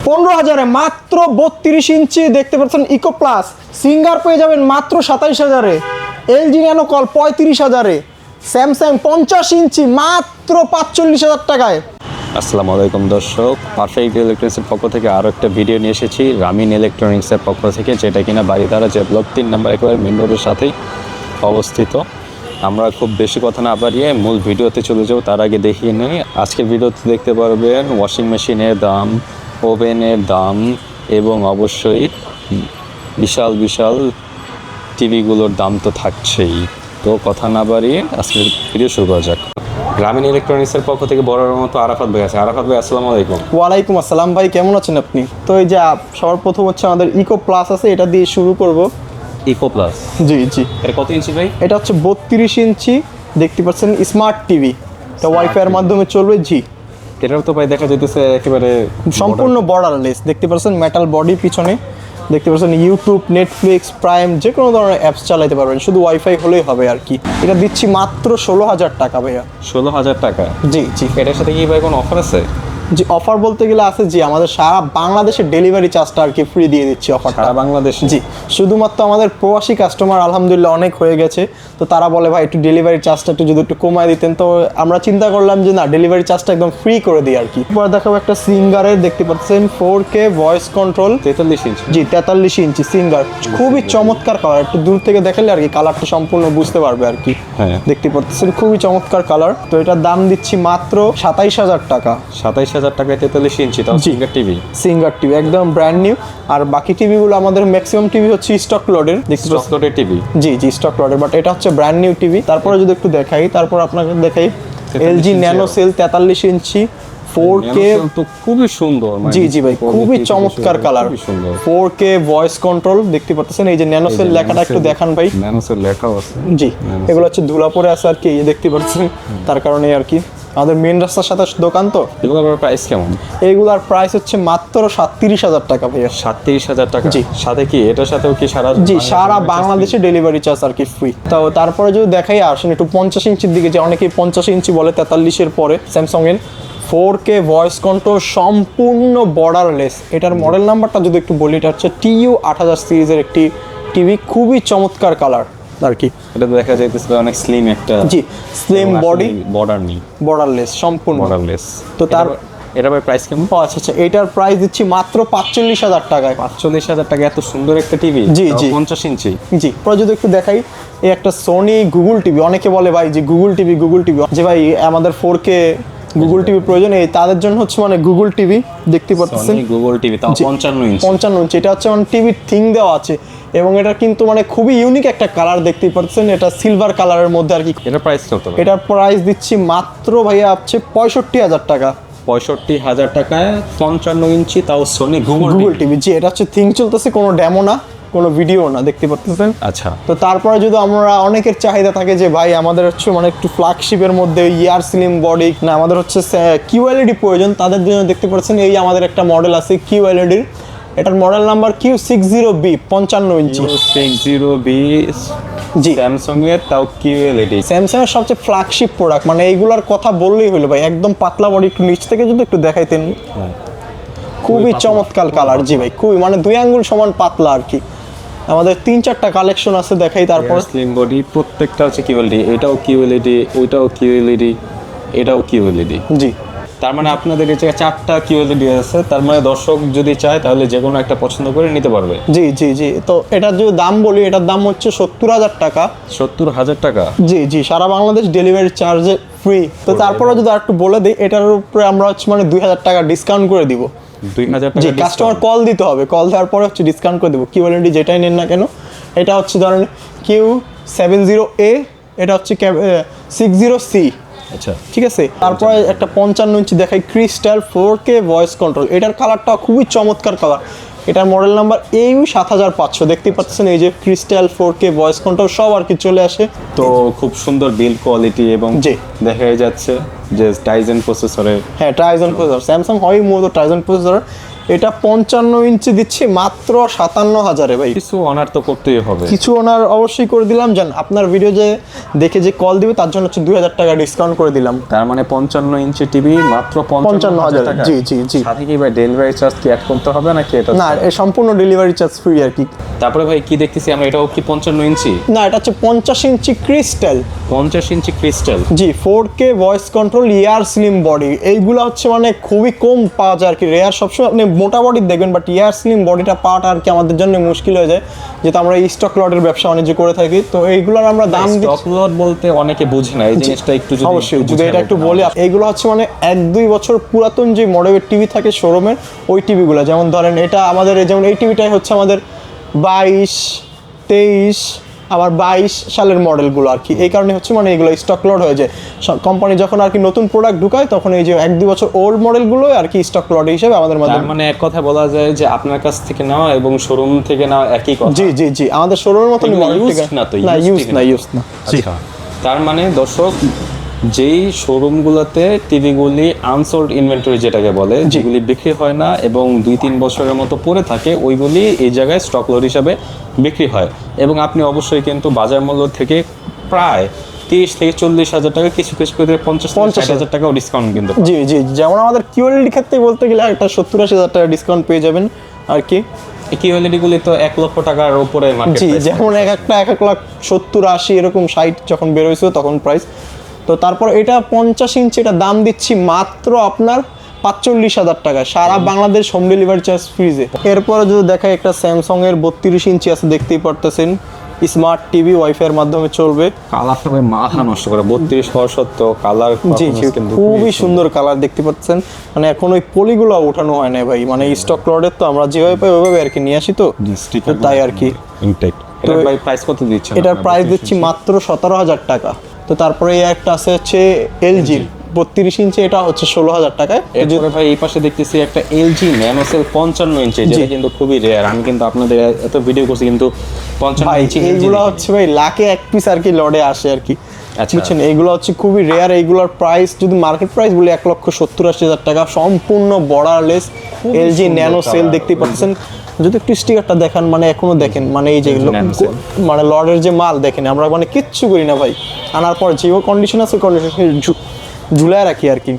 15,000-এ মাত্র 32 ইঞ্চি দেখতে পাচ্ছেন ইকো প্লাস। সিঙ্গার পেয়ে যাবেন মাত্র 27,000-এ। এলজি ন্যানো কল 35,000-এ। স্যামসাং 50 ইঞ্চি মাত্র 45,000 টাকায়। আসসালামু আলাইকুম দর্শক, পারফেক্ট ইলেকট্রনিক্সের পক্ষ থেকে আরও একটা ভিডিও নিয়ে এসেছি রামিন ইলেকট্রনিক্সের পক্ষ থেকে, যেটা কিনা বাড়িধারা যে ব্লক 3 নম্বর একেবারে মেন রোডের সাথেই অবস্থিত। আমরা খুব বেশি কথা না বাড়িয়ে মূল ভিডিওতে চলে যাব। তার আগে দেখিয়ে নেই আজকের ভিডিওতে দেখতে পারবেন ওয়াশিং মেশিনের দাম, ওভেনের দাম এবং অবশ্যই বিশাল বিশাল টিভিগুলোর দাম তো থাকছেই। তো কথা না বাড়িয়ে আজকের ভিডিও শুরু করা যাক। গ্রামীণ ইলেকট্রনিক্সের পক্ষ থেকে বড়র মতো আরাফাত ভাই আছে। আরাফাত ভাই আসসালামু আলাইকুম। ওয়ালাইকুম আসসালাম ভাই, কেমন আছেন আপনি? তো এই যে সবার প্রথম হচ্ছে আমাদের ইকো প্লাস আছে, এটা দিয়ে শুরু করব। ইকো প্লাস, জি জি। এটা কত ইঞ্চি ভাই? এটা হচ্ছে 32 ইঞ্চি দেখতে পাচ্ছেন, স্মার্ট টিভি। এটা ওয়াইফাই এর মাধ্যমে চলবে। জি, এটাও তো ভাই দেখা যাইতেছে একেবারে সম্পূর্ণ বর্ডারলেস। দেখতে পাচ্ছেন মেটাল বডি, পিছনে দেখতে পাচ্ছেন ইউটিউব, নেটফ্লিক্স, প্রাইম যে কোনো ধরনের অ্যাপস চালাতে পারবেন, শুধু ওয়াইফাই হলেই হবে আর কি। এটা দিচ্ছি মাত্র 16,000 টাকা ভাইয়া। 16,000 টাকা? জি জি। এটার সাথে কি ভাই কোনো অফার আছে? জি, অফার বলতে গেলে আছে। জি, আমাদের সারা বাংলাদেশের ডেলিভারি চার্জটা আর কি ফ্রি দিয়ে দিচ্ছি অফার। সারা বাংলাদেশ? জি, শুধুমাত্র আমাদের প্রবাসী কাস্টমার আলহামদুলিল্লাহ অনেক হয়ে গেছে, তো তারা বলে ভাই একটু ডেলিভারি চার্জটা যদি একটু কমায় দিতেন। তো আমরা চিন্তা করলাম যে না, ডেলিভারি চার্জটা একদম ফ্রি করে দিই আর কি। এরপর দেখাবো একটা সিঙ্গারের, দেখতে পাচ্ছেন 4K ভয়েস কন্ট্রোল 43 ইঞ্চি। জি, 43 ইঞ্চি সিঙ্গার, খুবই চমৎকার কালার। একটু দূর থেকে দেখালে আর কি কালারটা সম্পূর্ণ বুঝতে পারবে আর কি। হ্যাঁ, দেখতে পাচ্ছেন খুবই চমৎকার কালার। তো এটার দাম দিচ্ছি মাত্র 27,000 টাকা। 27,000 টাকায় 43 ইঞ্চি, তাও সিঙ্গার টিভি। সিঙ্গার টিভি একদম ব্র্যান্ড নিউ। আর বাকি টিভিগুলো আমাদের ম্যাক্সিমাম টিভি হচ্ছে স্টক লটের। স্টক লটের টিভি? জি জি, স্টক লটের, বাট এটা হচ্ছে ব্র্যান্ড নিউ টিভি। তারপরে যদি একটু দেখাই, তারপর আপনাকে দেখাই এলজি ন্যানো সেল 43 ইঞ্চি 4K, তো খুবই সুন্দর। জি জি ভাই, খুবই চমৎকার কালার। 4K ভয়েস কন্ট্রোল দেখতে পাচ্ছেন। এই যে ন্যানো সেল লেখাটা একটু দেখান ভাই। ন্যানো সেল লেখাও আছে। জি, এগুলো হচ্ছে ধুলা পড়ে আছে আর কি, এই দেখতে পাচ্ছেন, তার কারণে আর কি। আমাদের মেন রাস্তার সাথে দোকান, তো এগুলোর প্রাইস কেমন? এইগুলার প্রাইস হচ্ছে মাত্র 37,000 টাকা ভাইয়া। 37,000 টাকা? জি। সাথে কি এটার সাথেও কি সারা বাংলাদেশে ডেলিভারি চার্জ আর কি ফ্রি। তো তারপরে যদি দেখাই, আসেন একটু 50 ইঞ্চির দিকে, যে অনেকেই 50 ইঞ্চি বলে 43-এর পরে। স্যামসাং এর 4K ভয়েস কন্ট্রোল সম্পূর্ণ বর্ডারলেস। এটার মডেল নাম্বারটা যদি একটু বলি, এটা হচ্ছে TU 8000 সিরিজের একটি টিভি, খুবই চমৎকার কালার আর কি। এটা দেখা যাইতেছে অনেক স্লিম একটা। জি, স্লিম বডি, বর্ডার নেই, বর্ডারলেস, সম্পূর্ণ বর্ডারলেস। তো তার এটা ভাই প্রাইস কেমন? আচ্ছা আচ্ছা, এটার প্রাইস দিচ্ছি মাত্র 45,000 টাকায়। 45,000 টাকা এত সুন্দর একটা টিভি? জি জি, 50 ইঞ্চি। জি। পরে যদি একটু দেখাই, এই একটা সোনি গুগল টিভি। অনেকে বলে ভাই যে গুগল টিভি যে ভাই আমাদের 4K গুগল টিভি প্রয়োজন, এই তাদের জন্য হচ্ছে মানে গুগল টিভি দেখতে পাচ্ছেন। গুগল টিভি, তাও 55 ইঞ্চি। 55 ইঞ্চি। এটা হচ্ছে মানে টিভির থিং দেওয়া আছে, এবং এটা কিন্তু মানে খুবই ইউনিক একটা কালার দেখতেই পাচ্ছেন। এটা সিলভার কালারের মধ্যে আর কি। এটা প্রাইস কত? এটার প্রাইস দিচ্ছি মাত্র ভাইয়া হচ্ছে 65,000 টাকা। 65,000 টাকায় 55 ইঞ্চি, তাও সোনি গুগল টিভি। জি, এটা হচ্ছে থিং চলতেছে, কোনো ডেমো না, কোনো ভিডিও না, দেখতে পাচ্ছেন। আচ্ছা। তো তারপরে যদি আমরা, অনেকের চাহিদা থাকে যে ভাই আমাদের হচ্ছে মানে একটু ফ্ল্যাগশিপের মধ্যে ইয়ার স্লিম বডি না, আমাদের হচ্ছে QLED প্রয়োজন, তাদের জন্য দেখতে পাচ্ছেন এই আমাদের একটা মডেল আছে QLED-র। এটার মডেল নাম্বার Q60B, 55 ইঞ্চি। Q60B জি, স্যামসাং এর, তাও QLED। স্যামসাং এর সবচেয়ে ফ্ল্যাগশিপ প্রোডাক্ট, মানে এইগুলার কথা বললেই হলো ভাই। একদম পাতলা বডি, একটু নিচ থেকে যদি একটু দেখাইতেন, খুবই চমৎকার কালার। জি ভাই, খুবই মানে 2 আঙ্গুল সমান পাতলা আর কি। আমাদের 3-4টা কালেকশন আছে, দেখাই। তারপর স্লিম বডি, প্রত্যেকটা হচ্ছে QLED। এটাও QLED, ওইটাও QLED, এটাও QLED। জি, তার মানে আপনাদের কাছে 4টা QLED আছে। তার মানে দর্শক যদি চায় তাহলে যে কোনো একটা পছন্দ করে নিতে পারবে। জি জি জি। তো এটার যদি দাম বলি, এটার দাম হচ্ছে 70,000 টাকা। 70,000 টাকা? জি জি, সারা বাংলাদেশ ডেলিভারি চার্জে ফ্রি। তো তারপরে যদি আরেকটু বলে দিই, এটার উপরে আমরা হচ্ছে মানে 2,000 টাকা ডিসকাউন্ট করে দিব। 2,000 টাকা? জি, কাস্টমার কল দিতে হবে, কল দেওয়ার পরে হচ্ছে ডিসকাউন্ট করে দেবো। QLED যেটাই নেন না কেন। এটা হচ্ছে ধরেন Q70A, এটা হচ্ছে 60C। আচ্ছা, ঠিক আছে। তারপরে একটা 55 ইঞ্চি দেখাই, ক্রিস্টাল 4K ভয়েস কন্ট্রোল। এটার কালারটা খুবই চমৎকার কালার। এটার মডেল নাম্বার AU 7500। দেখতেই পাচ্ছেন এই যে ক্রিস্টাল 4K ভয়েস কন্ট্রোল সব আর কি চলে আসে। তো খুব সুন্দর বিল্ড কোয়ালিটি, এবং জি, দেখা যাচ্ছে যে টাইজেন প্রসেসরে। হ্যাঁ, টাইজন প্রসেসর। স্যামসাং হয় মূলত টাইজন প্রসেসর। এটা 55 ইঞ্চি দিচ্ছি মাত্র 57,000-এ ভাই। কিছু অনার তো করতেই হবে। কিছু ওনার অবশ্যই করে দিলাম, জান আপনার ভিডিও যে দেখে যে কল দিবে তার জন্য হচ্ছে 2000 টাকা ডিসকাউন্ট করে দিলাম। তার মানে 55 ইঞ্চি টিভি মাত্র 55,000 টাকা। জি জি জি। সাথে কি ভাই ডেলিভারি চার্জ কি অ্যাড করতে হবে নাকি এটা? না, এই সম্পূর্ণ ডেলিভারি চার্জ ফ্রি আর কি। তারপরে ভাই কি দেখতেছি আমরা, এটাও কি 55 ইঞ্চি? না, এটা হচ্ছে 50 ইঞ্চি ক্রিস্টাল। 50 ইঞ্চি ক্রিস্টাল, জি, 4K ভয়েস কন্ট্রোল ইয়ার স্লিম বডি। এইগুলো হচ্ছে মানে খুবই কম পাওয়া যায় আর কি, রেয়ার। সবসময় আপনি মোটা বডি দেখবেন, বাট ইয়ার স্লিম বডিটা পাওয়াটা আর কি আমাদের জন্য মুশকিল হয়ে যায়, যেহেতু আমরা এই স্টক লটের ব্যবসা বাণিজ্য করে থাকি। তো এইগুলোর আমরা দাম স্টক লট বলতে অনেকে বুঝে না, এই জিনিসটা একটু যদি অবশ্যই যদি এটা একটু বলি, এইগুলো হচ্ছে মানে 1-2 বছর পুরাতন যে মডেলের টিভি থাকে শোরুমের, ওই টিভিগুলো। যেমন ধরেন এটা আমাদের যেমন এই টিভিটাই হচ্ছে আমাদের 22, 23 আবার 22 সালের মডেলগুলো আর কি। এই কারণে হচ্ছে মানে এগুলো স্টক লট হয়ে যায়। কোম্পানি যখন আর কি নতুন প্রোডাক্ট ঢুকায় তখন এই যে 1-2 বছর ওল্ড মডেলগুলো আর কি স্টক লট হিসেবে আমাদের তার মাধ্যমে। মানে এক কথা বলা যায় যে আপনার কাছ থেকে নেওয়া এবং শোরুম থেকে নেওয়া একই কথা। জি জি জি, আমাদের শোরুমের মতন এগুলো used না তো, ইউজ used না না। ইউজ না। জি, আচ্ছা, তার মানে দর্শক যেই শোরুমগুলোতে টিভিগুলি আনসোল্ড ইনভেন্টরি যেটাকে বলে, যেগুলি বিক্রি হয় না এবং 2-3 বছরের মতো পড়ে থাকে, ওইগুলি এই জায়গায় স্টক লট হিসাবে বিক্রি হয়। এবং আপনি অবশ্যই কিন্তু বাজার মূল্য থেকে প্রায় 30 থেকে 40 হাজার টাকা, কিছু কিছু করে 50-60 টাকাও ডিসকাউন্ট কিন্তু। জি জি, যেমন আমাদের কিউএলইডি ক্ষেত্রে বলতে গেলে একটা 70-80 হাজার টাকা ডিসকাউন্ট পেয়ে যাবেন আর কি। কিউএলইডি গুলি তো 1 লক্ষ টাকার উপরে মার্কেট জি, প্রাইস। যেমন এক একটা 1,70,80 এরকম 60 যখন বের হয়েছিল তখন প্রাইস। তো তারপর এটা 50 ইঞ্চি, এটা দাম দিচ্ছি মাত্র আপনার 45,000 টাকা, সারা বাংলাদেশ হোম ডেলিভারি চার্জ ফ্রিজে। এরপরে যদি দেখায় একটা স্যামসাং এর 32 ইঞ্চি আছে, দেখতেই পারতেছেন, স্মার্ট টিভি, ওয়াইফাই এর মাধ্যমে চলবে। কালারটা ভাই মাথা নষ্ট করে, 32 হওয়া সত্ত্বেও কালার জি জি, খুবই সুন্দর কালার দেখতে পাচ্ছেন। মানে এখন ওই পলিগুলো ওঠানো হয় না ভাই, মানে স্টক লটের তো আমরা যেভাবে পাই ওইভাবে আর কি নিয়ে আসি, তো তাই আর কি। এটা ভাই প্রাইস কত দিচ্ছেন? এটার প্রাইস দিচ্ছি মাত্র 17,000 টাকা। তো তারপরে এই একটা আছে হচ্ছে এলজির 32 ইঞ্চি, এটা হচ্ছে 16,000 টাকায়। এরপরে ভাই এই পাশে দেখতেছি একটা LG ন্যানোসেল 55 ইঞ্চি, যেটা কিন্তু খুবই রেয়ার। আমি কিন্তু আপনাদের এত ভিডিও করছি কিন্তু 55 ভাই ইঞ্চি এইগুলো হচ্ছে ভাই লাখে এক পিস আর কি লড়ে আসে আর কি, আচ্ছা। বুঝছেন। এইগুলো হচ্ছে খুবই রেয়ার। এইগুলোর প্রাইস যদি মার্কেট প্রাইস বলি 1,70,80 হাজার টাকা, সম্পূর্ণ বর্ডারলেস এলজি ন্যানো সেল। দেখতেই পাচ্ছেন, যদি একটু স্টিকারটা দেখান, মানে এখনো দেখেন, মানে এই যে মানে লর্ডের যে মাল দেখেন, আমরা মানে কিচ্ছু করি না ভাই, আনার পর যে কন্ডিশন আছে কন্ডিশন ঝুলায় রাখি আর কি।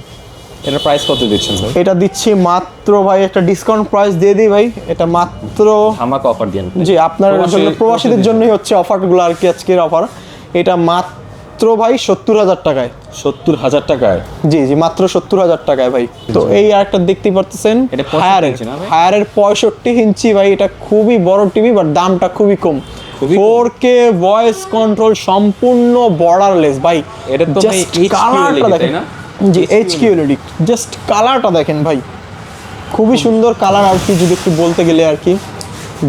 এটা প্রাইস কত দিচ্ছেন ভাই? এটা দিচ্ছি মাত্র ভাই একটা ডিসকাউন্ট প্রাইস দিয়ে দিই ভাই, এটা মাত্র ধামাকা অফার দেন। জি, আপনার জন্য প্রবাসীদের জন্যই হচ্ছে অফারগুলো আর কি, আজকের অফার। এটা মাত্র ভাই 70,000 টাকায়। 70,000 টাকায়? জি জি, মাত্র 70,000 টাকায় ভাই। তো এই আরেকটা দেখতেই পারতেছেন, এটা 65 ইঞ্চি না ভাই? হায়ারের 65 ইঞ্চি ভাই। এটা খুবই বড় টিভি, বাট দামটা খুবই কম। 4K ভয়েস কন্ট্রোল, সম্পূর্ণ বর্ডারলেস ভাই। এটা তো ভাই কালারটা দেখেন না, জি HQLED, জাস্ট কালারটা দেখেন ভাই, খুবই সুন্দর কালার আর কি। যদি একটু বলতে গেলে আর কি,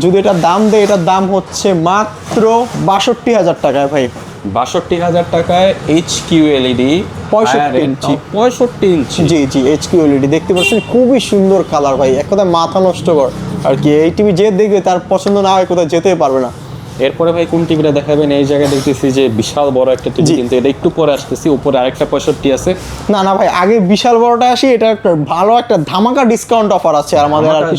যদি এটা দাম দেয়, এটার দাম হচ্ছে মাত্র 62,000 টাকায় ভাই। 62,000 টাকায় HQLED 65 ইঞ্চি। 65 ইঞ্চি? জি জি, HQLED দেখতে পাচ্ছেন, খুবই সুন্দর কালার ভাই, এক কথায় মাথা নষ্ট কর আর কি। এই টিভি যে দেখবে তার পছন্দ না হয় কোথাও যেতে পারবে না। এরপরে ভাই কোন টিভিটা দেখাবেন? এই জায়গায় দেখতেছি যে বিশাল বড় একটা টিভি, কিন্তু এটা একটু পরে আসতেছি। উপরে আরেকটা 65 আছে। না না ভাই, আগে বিশাল বড়টা আসি, এটা একটা ভালো একটা ধামাকা ডিসকাউন্ট অফার আছে আমাদের আর কি।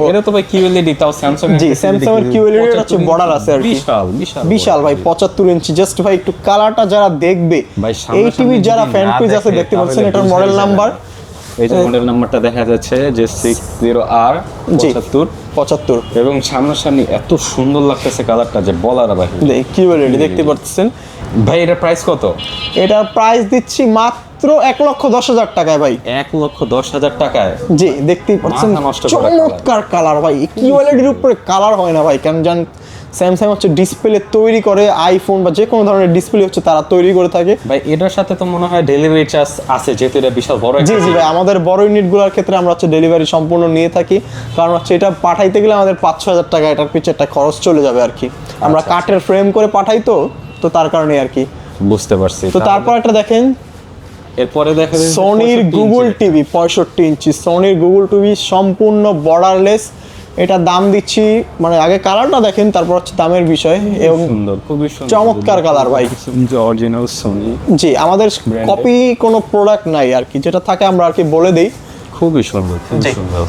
এটা তো ভাই QLED, তাও স্যামসাং। জি, স্যামসাং এর QLED এর হচ্ছে বর্ডার আছে আর কি। বিশাল বিশাল বিশাল ভাই, 75 ইঞ্চি। জাস্ট ভাই একটু কালারটা যারা দেখবে, ভাই এই টিভির যারা ফ্যান পেজ আছে, দেখতে পাচ্ছেন এটার মডেল নাম্বার, এই যে মডেল নাম্বারটা দেখা যাচ্ছে যে 60R 75, এবং সামনাসামনি এত সুন্দর লাগতেছে কালারটা যে বলার বাইরে। QLED দেখতে পাচ্ছেন ভাই। এটার প্রাইস কত? এটার প্রাইস দিচ্ছি মাত্র 1,10,000 টাকায় ভাই। 1,10,000 টাকায়? জি, দেখতেই পাচ্ছেন, মাথা নষ্ট করা চমৎকার কালার ভাই। QLED এর উপরে কালার হয় না ভাই, কেন জান, স্যামসাং হচ্ছে ডিসপ্লে তৈরি করে, আইফোন বা যে কোনো ধরনের ডিসপ্লে হচ্ছে তারা তৈরি করে থাকে ভাই। এটার সাথে তো মনে হয় ডেলিভারি চার্জ আছে, যেহেতু এটা বিশাল বড়। জি জি ভাই, আমাদের বড় ইউনিটগুলোর ক্ষেত্রে আমরা হচ্ছে ডেলিভারি সম্পূর্ণ নিয়ে থাকি, কারণ হচ্ছে এটা পাঠাইতে গেলে আমাদের 5-6 হাজার টাকা এটার পিছনে একটা খরচ চলে যাবে আর কি। আমরা কাঠের ফ্রেম করে পাঠাই, তো তার কারণে আর কি। বুঝতে পারছি। তো তারপর একটা দেখেন, এরপরে দেখা যাচ্ছে সোনির গুগল টিভি 65 ইঞ্চি, সোনির গুগল টিভি, সম্পূর্ণ বর্ডারলেস। এটা দাম দিচ্ছি, মানে আগে কালারটা দেখেন, তারপর হচ্ছে দামের বিষয়। এবং সুন্দর, খুবই সুন্দর, চমৎকার কালার ভাই। Original Sony. জি, আমাদের কপি কোনো প্রোডাক্ট নাই আর কি, যেটা থাকে আমরা আর কি বলে দেই। খুবই সুন্দর, খুবই সুন্দর।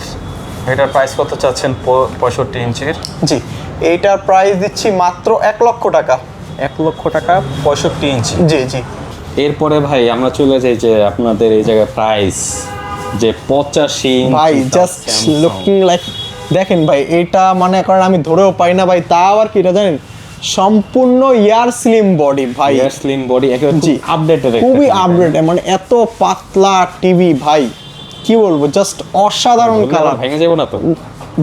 এটার প্রাইস কত চাচ্ছেন 65 ইঞ্চির? জি, এইটার প্রাইস দিচ্ছি মাত্র 1 লক্ষ টাকা। 1 লক্ষ টাকা 65 ইঞ্চি। জি জি। এরপরে ভাই আমরা চলে যাই যে আপনাদের এই জায়গায় প্রাইস যে 85 ইঞ্চি ভাই জাস্ট লুকিং লাইক, দেখেন ভাই এটা মানে কারণ আমি ধরেও পাই না ভাই, তাও আর কি এটা জানেন সম্পূর্ণ ইয়ার স্লিম বডি ভাই, ইয়ার স্লিম বডি একেবারে জি আপডেটেড, খুবই আপডেট, মানে এত পাতলা টিভি ভাই কি বলবো, জাস্ট অসাধারণ কালার। ভেঙে যাবে না তো?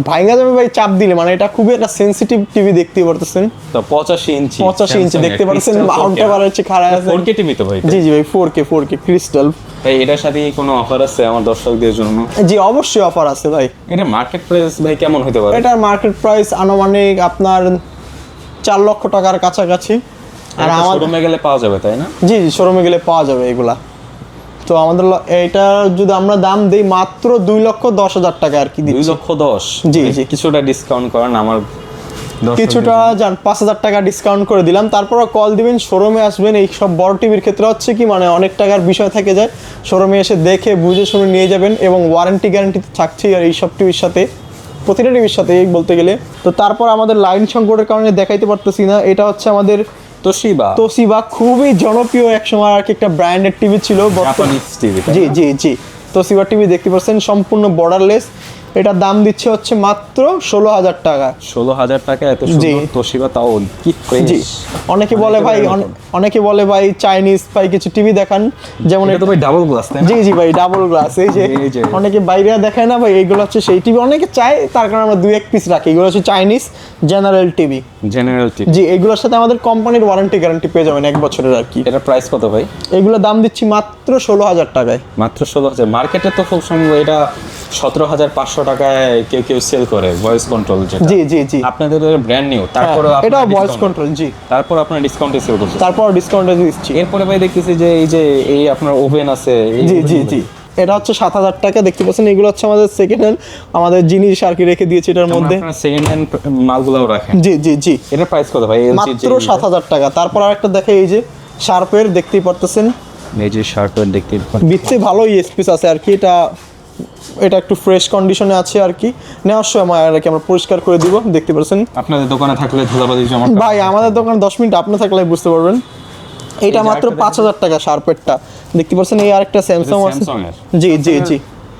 ভাইঙ্গা যাবে ভাই চাপ দিলে, মানে এটা খুবই একটা সেনসিটিভ টিভি দেখতে পারতেছেন। তো 85 ইঞ্চি, 85 ইঞ্চি দেখতে পারতেছেন, মাউন্টে বার হচ্ছে খাড়া আছে। 4K টিভি তো ভাই? জি জি ভাই 4K ক্রিস্টাল। ভাই এটার সাথে কি কোনো অফার আছে আমার দর্শকদের জন্য? জি অবশ্যই অফার আছে ভাই। এটা মার্কেট প্রাইস ভাই কেমন হতে পারে? এটার মার্কেট প্রাইস আনুমানিক আপনার 4 লক্ষ টাকার কাছাকাছি। আর আমার শোরুমে গেলে পাওয়া যাবে তাই না? জি জি শোরুমে গেলে পাওয়া যাবে এগুলা। তো আমাদের এটা যদি আমরা দাম দেই মাত্র 2,10,000 টাকা আর কি দিচ্ছি। 2,10,000? জি, জি। কিছুটা ডিসকাউন্ট করেন আমার কিছুটা যান 5,000 টাকা ডিসকাউন্ট করে দিলাম, তারপর কল দিবেন, শোরুমে আসবেন। এই সব বড় টিভির ক্ষেত্রে হচ্ছে কি মানে অনেক টাকার বিষয় থেকে যায়, শোরুমে এসে দেখে বুঝে শুনে নিয়ে যাবেন, এবং ওয়ারেন্টি গ্যারান্টি তো থাকছেই আর এই সব টিভির সাথে, প্রতিটা টিভির সাথে বলতে গেলে। তো তারপর আমাদের লাইন সংকটের কারণে দেখাইতে পারতেছি না, এটা হচ্ছে আমাদের তোশিবা, খুবই জনপ্রিয় একসময় আর কি একটা ব্র্যান্ডেড টিভি ছিল। Japanese TV. জি জি জি, তোশিবা টিভি দেখতে পাচ্ছেন সম্পূর্ণ বর্ডারলেস। এটার দাম দিচ্ছে হচ্ছে মাত্র 16,000 টাকা। 16,000 টাকা এত সুন্দর তোশিবা, তাও কি জি। অনেকে বলে ভাই, অনেকে বলে ভাই চাইনিজ ভাই কিছু টিভি দেখান, যেমন এটা তো ভাই ডাবল গ্লাস তাই না? জি জি ভাই ডাবল গ্লাস। এই যে অনেকে বাইরে দেখায় না ভাই, এইগুলো হচ্ছে সেই টিভি, অনেকে চায় তার কারণে আমরা 2-1 পিস রাখি। এগুলো হচ্ছে চাইনিজ জেনারেল টিভি। জি, এগুলোর সাথে আমাদের কোম্পানির ওয়ারেন্টি গ্যারান্টি পেয়ে যাবেন 1 বছরের আর কি। এটা প্রাইস কত ভাই? এগুলো দাম দিচ্ছি মাত্র 16,000 টাকায়। মাত্র 16,000? মার্কেটে তো খুব সম্ভব এটা 17,500 টাকায় কেউ সেল করে ভয়েস কন্ট্রোল, যেটা জি জি জি আপনাদের ব্র্যান্ড নিউ। তারপর এটা ভয়েস কন্ট্রোল। জি, তারপর আপনার ডিসকাউন্টে সেল করছেন? তারপর ডিসকাউন্টে দিচ্ছি। এরপরে ভাই দেখতেছি যে এই আপনার ওভেন আছে। জি জি জি, এটা হচ্ছে 7,000 টাকা দেখতে পাচ্ছেন। এগুলো হচ্ছে আমাদের সেকেন্ড হ্যান্ড, আমাদের জিনিস আর কি রেখে দিয়েছি এটার মধ্যে। আপনারা সেকেন্ড হ্যান্ড মালগুলোও রাখেন? জি জি জি। এটার প্রাইস কত ভাই? মাত্র 7,000 টাকা। তারপর আরেকটা দেখে, এই যে শার্পের দেখতেই পারতেছেন, এই যে শার্পের দেখতে বিচ্ছে ভালো স্পেস আছে আর কি। এটা একটু ফ্রেশ কন্ডিশনে আছে আর কি, নেওয়ার সময় আর কি আমরা পরিষ্কার করে দিব, দেখতে পাচ্ছেন। আপনাদের দোকানে থাকলে ধুলাবালি জমা? ভাই আমাদের দোকান 10 মিনিট আপনি থাকলে বুঝতে পারবেন। এটা মাত্র 5,000 টাকা শার্পেরটা দেখতে পাচ্ছেন। এই আরেকটা স্যামসাং আছে। জি জি জি,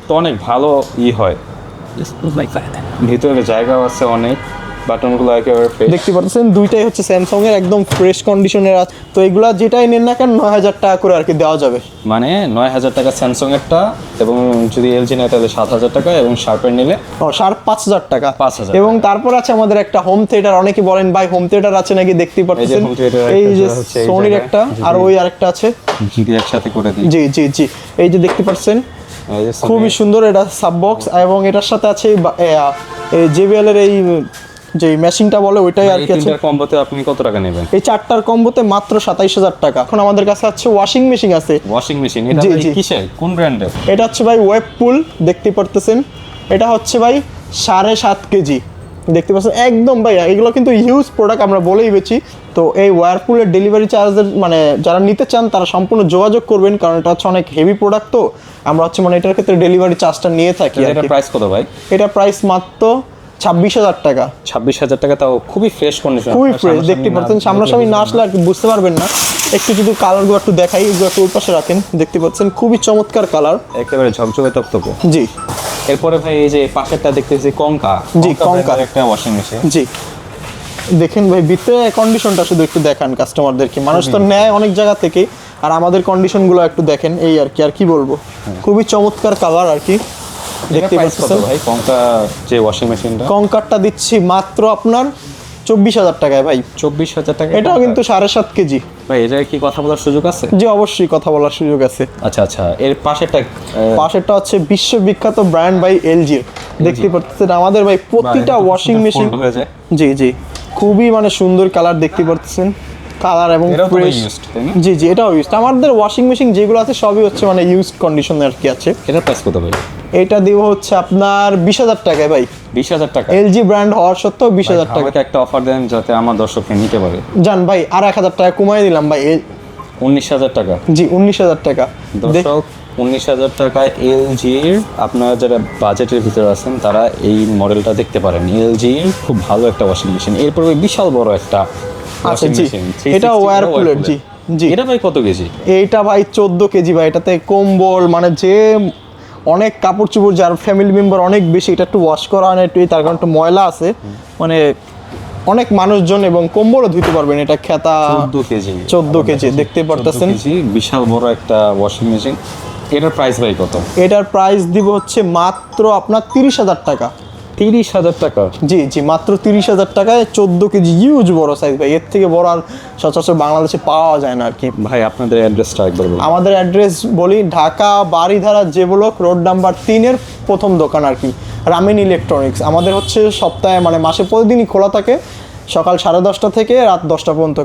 তো অনেক ভালো হয়, ভিতরে জায়গাও আছে অনেক, বাটনগুলো একেবারে ফ্রেশ দেখতে পাচ্ছেন। দুইটাই হচ্ছে স্যামসাং এর, একদম ফ্রেশ কন্ডিশনের আছে। তো এগুলা যেটাই নেন না কেন 9,000 টাকা করে আর কি দেওয়া যাবে। মানে 9,000 টাকা স্যামসাং এরটা, এবং যদি এলজি নেয় তাহলে 7,000 টাকা, এবং শার্পের নিলে শার্প 5,000 টাকা। 5,000। এবং তারপর আছে আমাদের একটা হোম থিয়েটার। অনেকে বলেন ভাই হোম থিয়েটার আছে নাকি, দেখতেই পাচ্ছেন এই যে সোনির একটা, আর ওই আরেকটা আছে, যদি একসাথে করে দিই। জি জি জি, এই যে দেখতে পাচ্ছেন খুবই সুন্দর। এটা সাব বক্স, এবং এটার সাথে আছে এই JBL এর এই যে মেশিনটা বলে ওইটাই আর কি আছে। এই কম্বোতে আপনি কত টাকা নেবেন? এই 4টার কম্বোতে মাত্র 27,000 টাকা। এখন আমাদের কাছে আছে ওয়াশিং মেশিন আছে। Washing machine? এটা কিসের, কোন ব্র্যান্ডের? এটা হচ্ছে ভাই ওয়েবপুল, দেখতে পারতেছেন। এটা হচ্ছে ভাই 7.5 কেজি দেখতে পাচ্ছেন একদম। ভাই এগুলো কিন্তু হিউজ প্রোডাক্ট, আমরা বলেই বেছি। তো এই ওয়ারপুলের ডেলিভারি চার্জের মানে যারা নিতে চান তারা সম্পূর্ণ যোগাযোগ করবেন, কারণ এটা হচ্ছে অনেক হেভি প্রোডাক্ট। তো আমরা হচ্ছে মানে এটার ক্ষেত্রে ডেলিভারি চার্জটা নিয়ে থাকি। এটা প্রাইস কত ভাই? এটা প্রাইস মাত্র 26,000 টাকা। 26,000 টাকা, তাও খুবই ফ্রেশ কন্ডিশন, খুবই ফ্রেশ দেখতে পাচ্ছেন। সামনাসামনি না আসলে আর বুঝতে পারবেন না। একটু যদি কালারগুলো একটু দেখাই, এগুলো একটু ওই পাশে রাখেন, দেখতে পাচ্ছেন খুবই চমৎকার কালার, একেবারে ঝকঝকে তকতকে। জি। এরপরে ভাই এই যে পাশেরটা দেখতেছি কঙ্কা। জি, কঙ্কা একটা ওয়াশিং মেশিন। জি, দেখেন ভাই ভিতরে কন্ডিশনটা শুধু একটু দেখান কাস্টমারদেরকে। মানুষ তো নেয় অনেক জায়গা থেকে, আর আমাদের কন্ডিশনগুলো একটু দেখেন। এই আর কি, আর কি বলবো, খুবই চমৎকার কালার আর কি। দেখতে পাচ্ছেন ভাই কঙ্কা যে ওয়াশিং মেশিনটা, কঙ্কারটা দিচ্ছি মাত্র আপনার 24,000 টাকায় ভাই। 24,000 টাকা? এটাও কিন্তু 7.5 কেজি। ভাই এটা কি কথা বলার সুযোগ আছে? জি অবশ্যই কথা বলার সুযোগ আছে। আচ্ছা আচ্ছা, এর পাশেরটা হচ্ছে বিশ্ববিখ্যাত ব্র্যান্ড ভাই এলজির। দেখতে পাচ্ছেন আমাদের ভাই প্রতিটা ওয়াশিং মেশিন। জি জি, খুবই মানে সুন্দর কালার দেখতে পাচ্ছেন, কালার এবং ফ্রেশ। জি জি, এটাও ইউজড। আমাদের ওয়াশিং মেশিন যেগুলো আছে সবই হচ্ছে মানে ইউজড কন্ডিশনে আর কি আছে। এটার প্রাইস কত ভাই? এটা দিব হচ্ছে আপনার 20,000 টাকায় ভাই। 20,000 টাকা? এলজি ব্র্যান্ড হওয়ার সত্ত্বেও 20,000 টাকা। আমাকে একটা অফার দেন যাতে আমার দর্শককে নিতে পারে। জান ভাই আর 1,000 টাকা কমাই দিলাম ভাই। 19,000 টাকা? জি 19,000 টাকা। দর্শক 19,000 টাকায় এলজির, আপনারা যারা বাজেটের ভিতরে আছেন তারা এই মডেলটা দেখতে পারেন। এলজির খুব ভালো একটা ওয়াশিং মেশিন। এরপরে বিশাল বড় একটা ওয়াশিং জি। মেশিন, এটা ওয়ারপুলের, জি জি। এটা ভাই কত কেজি? এইটা ভাই 14 কেজি ভাই। এটাতে কম্বল মানে যে অনেক কাপড় চোপড়, যার ফ্যামিলি মেম্বার অনেক বেশি, এটা একটু ওয়াশ করা হয় না, একটু তার কারণ একটু ময়লা আছে, মানে অনেক মানুষজন, এবং কম্বলও ধুতে পারবেন। এটা খেতা 14 কেজি। 14 কেজি দেখতে পারতেছেন। 14 কেজি, বিশাল বড় একটা ওয়াশিং মেশিন। এটার প্রাইস ভাই কত? এটার প্রাইস দিব হচ্ছে মাত্র আপনার 30,000 টাকা। 30,000 টাকা? জি জি, মাত্র 30,000 টাকায় 14 কেজি ইউজ বড় সাইজ ভাই। এর থেকে বড় আর সচরাচর বাংলাদেশে পাওয়া যায় না আর কি। ভাই আপনাদের অ্যাড্রেসটা একবার বলুন। আমাদের অ্যাড্রেস বলি, Dhaka Baridhara J block, road number 3-এর প্রথম দোকান আর কি, রামিন ইলেকট্রনিক্স। আমাদের হচ্ছে সপ্তাহে মানে মাসে প্রতিদিনই খোলা থাকে, সকাল 10:30 থেকে রাত 10টা পর্যন্ত